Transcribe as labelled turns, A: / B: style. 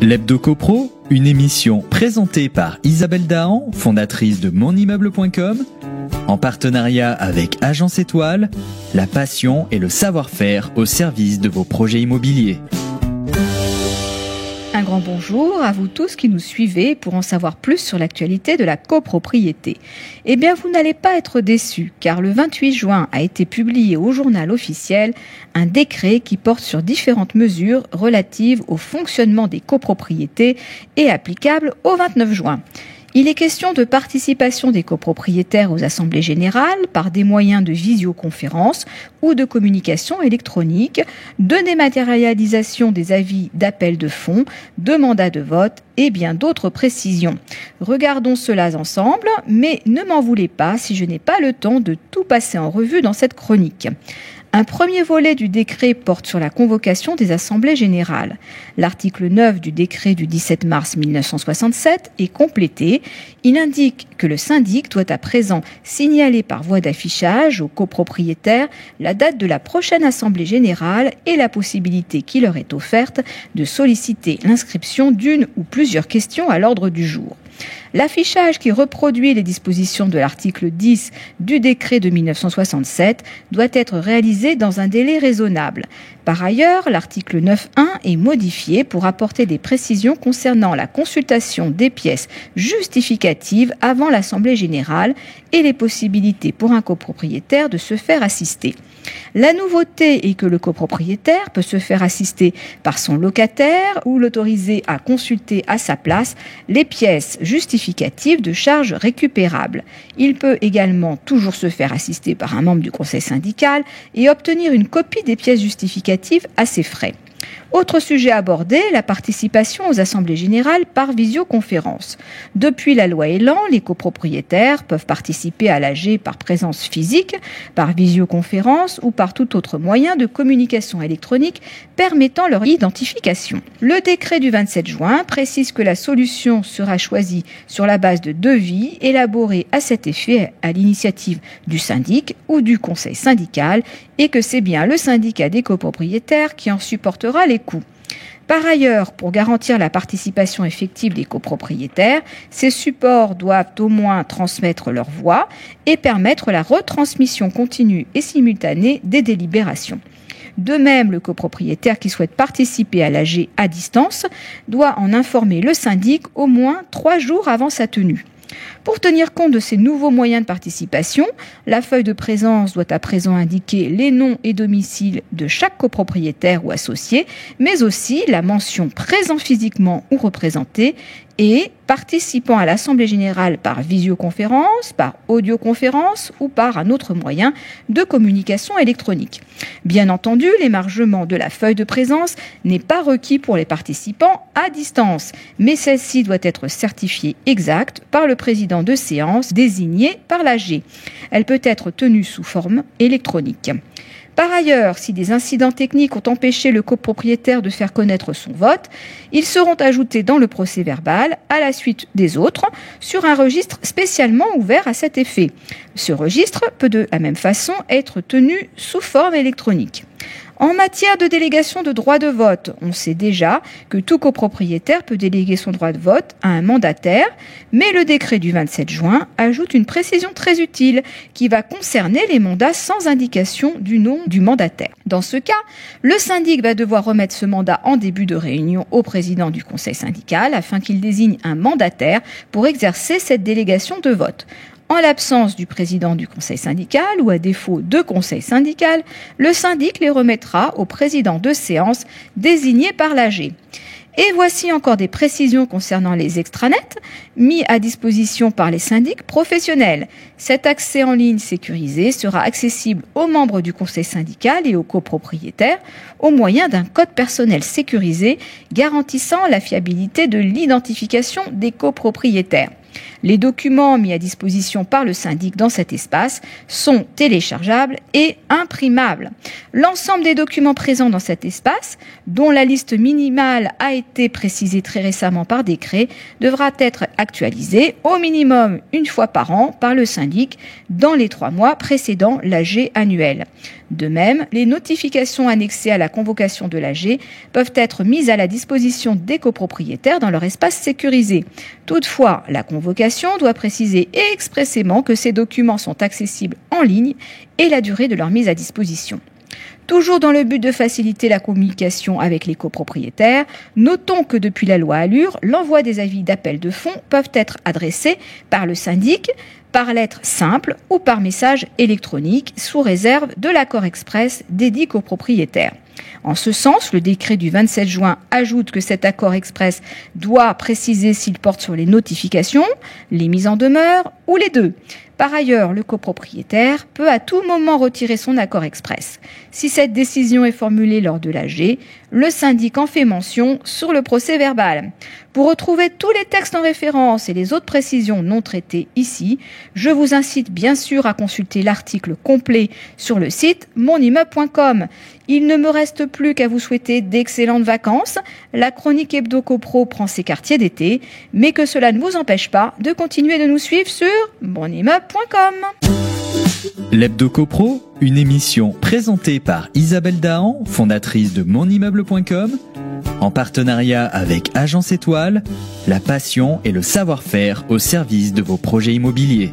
A: L'Hebdo CoPro, une émission présentée par Isabelle Dahan, fondatrice de monimmeuble.com, en partenariat avec Agence Étoile, la passion et le savoir-faire au service de vos projets immobiliers.
B: Un grand bonjour à vous tous qui nous suivez pour en savoir plus sur l'actualité de la copropriété. Eh bien, vous n'allez pas être déçus, car le 28 juin a été publié au journal officiel un décret qui porte sur différentes mesures relatives au fonctionnement des copropriétés et applicables au 29 juin. Il est question de participation des copropriétaires aux assemblées générales par des moyens de visioconférence ou de communication électronique, de dématérialisation des avis d'appel de fonds, de mandats de vote et bien d'autres précisions. Regardons cela ensemble, mais ne m'en voulez pas si je n'ai pas le temps de tout passer en revue dans cette chronique. Un premier volet du décret porte sur la convocation des assemblées générales. L'article 9 du décret du 17 mars 1967 est complété. Il indique que le syndic doit à présent signaler par voie d'affichage aux copropriétaires la date de la prochaine assemblée générale et la possibilité qui leur est offerte de solliciter l'inscription d'une ou plusieurs questions à l'ordre du jour. L'affichage qui reproduit les dispositions de l'article 10 du décret de 1967 doit être réalisé dans un délai raisonnable. Par ailleurs, l'article 9.1 est modifié pour apporter des précisions concernant la consultation des pièces justificatives avant l'Assemblée générale et les possibilités pour un copropriétaire de se faire assister. La nouveauté est que le copropriétaire peut se faire assister par son locataire ou l'autoriser à consulter à sa place les pièces justificatives de charges récupérables. Il peut également toujours se faire assister par un membre du conseil syndical et obtenir une copie des pièces justificatives à ses frais. Autre sujet abordé, la participation aux assemblées générales par visioconférence. Depuis la loi Elan, les copropriétaires peuvent participer à l'AG par présence physique, par visioconférence ou par tout autre moyen de communication électronique permettant leur identification. Le décret du 27 juin précise que la solution sera choisie sur la base de devis élaborés à cet effet à l'initiative du syndic ou du conseil syndical et que c'est bien le syndicat des copropriétaires qui en supportera les coûts. Par ailleurs, pour garantir la participation effective des copropriétaires, ces supports doivent au moins transmettre leur voix et permettre la retransmission continue et simultanée des délibérations. De même, le copropriétaire qui souhaite participer à l'AG à distance doit en informer le syndic au moins 3 jours avant sa tenue. Pour tenir compte de ces nouveaux moyens de participation, la feuille de présence doit à présent indiquer les noms et domiciles de chaque copropriétaire ou associé, mais aussi la mention présent physiquement ou représenté et participant à l'Assemblée générale par visioconférence, par audioconférence ou par un autre moyen de communication électronique. Bien entendu, l'émargement de la feuille de présence n'est pas requis pour les participants à distance, mais celle-ci doit être certifiée exacte par le président de séance désigné par l'AG. Elle peut être tenue sous forme électronique. Par ailleurs, si des incidents techniques ont empêché le copropriétaire de faire connaître son vote, ils seront ajoutés dans le procès-verbal à la suite des autres sur un registre spécialement ouvert à cet effet. Ce registre peut de la même façon être tenu sous forme électronique. En matière de délégation de droit de vote, on sait déjà que tout copropriétaire peut déléguer son droit de vote à un mandataire, mais le décret du 27 juin ajoute une précision très utile qui va concerner les mandats sans indication du nom du mandataire. Dans ce cas, le syndic va devoir remettre ce mandat en début de réunion au président du conseil syndical afin qu'il désigne un mandataire pour exercer cette délégation de vote. En l'absence du président du conseil syndical ou à défaut de conseil syndical, le syndic les remettra au président de séance désigné par l'AG. Et voici encore des précisions concernant les extranets mis à disposition par les syndics professionnels. Cet accès en ligne sécurisé sera accessible aux membres du conseil syndical et aux copropriétaires au moyen d'un code personnel sécurisé garantissant la fiabilité de l'identification des copropriétaires. Les documents mis à disposition par le syndic dans cet espace sont téléchargeables et imprimables. L'ensemble des documents présents dans cet espace, dont la liste minimale a été précisée très récemment par décret, devra être actualisé au minimum une fois par an par le syndic dans les 3 mois précédant l'AG annuel. De même, les notifications annexées à la convocation de l'AG peuvent être mises à la disposition des copropriétaires dans leur espace sécurisé. Toutefois, la convocation doit préciser expressément que ces documents sont accessibles en ligne et la durée de leur mise à disposition. Toujours dans le but de faciliter la communication avec les copropriétaires, notons que depuis la loi Allure, l'envoi des avis d'appel de fonds peuvent être adressés par le syndic, par lettre simple ou par message électronique, sous réserve de l'accord express des dits copropriétaires. En ce sens, le décret du 27 juin ajoute que cet accord express doit préciser s'il porte sur les notifications, les mises en demeure ou les deux. Par ailleurs, le copropriétaire peut à tout moment retirer son accord express. Si cette décision est formulée lors de l'AG, le syndic en fait mention sur le procès-verbal. Pour retrouver tous les textes en référence et les autres précisions non traitées ici, je vous incite bien sûr à consulter l'article complet sur le site monimmeuble.com. Il ne me reste plus qu'à vous souhaiter d'excellentes vacances. La chronique Hebdo Copro prend ses quartiers d'été, mais que cela ne vous empêche pas de continuer de nous suivre sur monimmeuble.com.
A: L'Hebdo Copro, une émission présentée par Isabelle Dahan, fondatrice de monimmeuble.com, en partenariat avec Agence Étoile, la passion et le savoir-faire au service de vos projets immobiliers.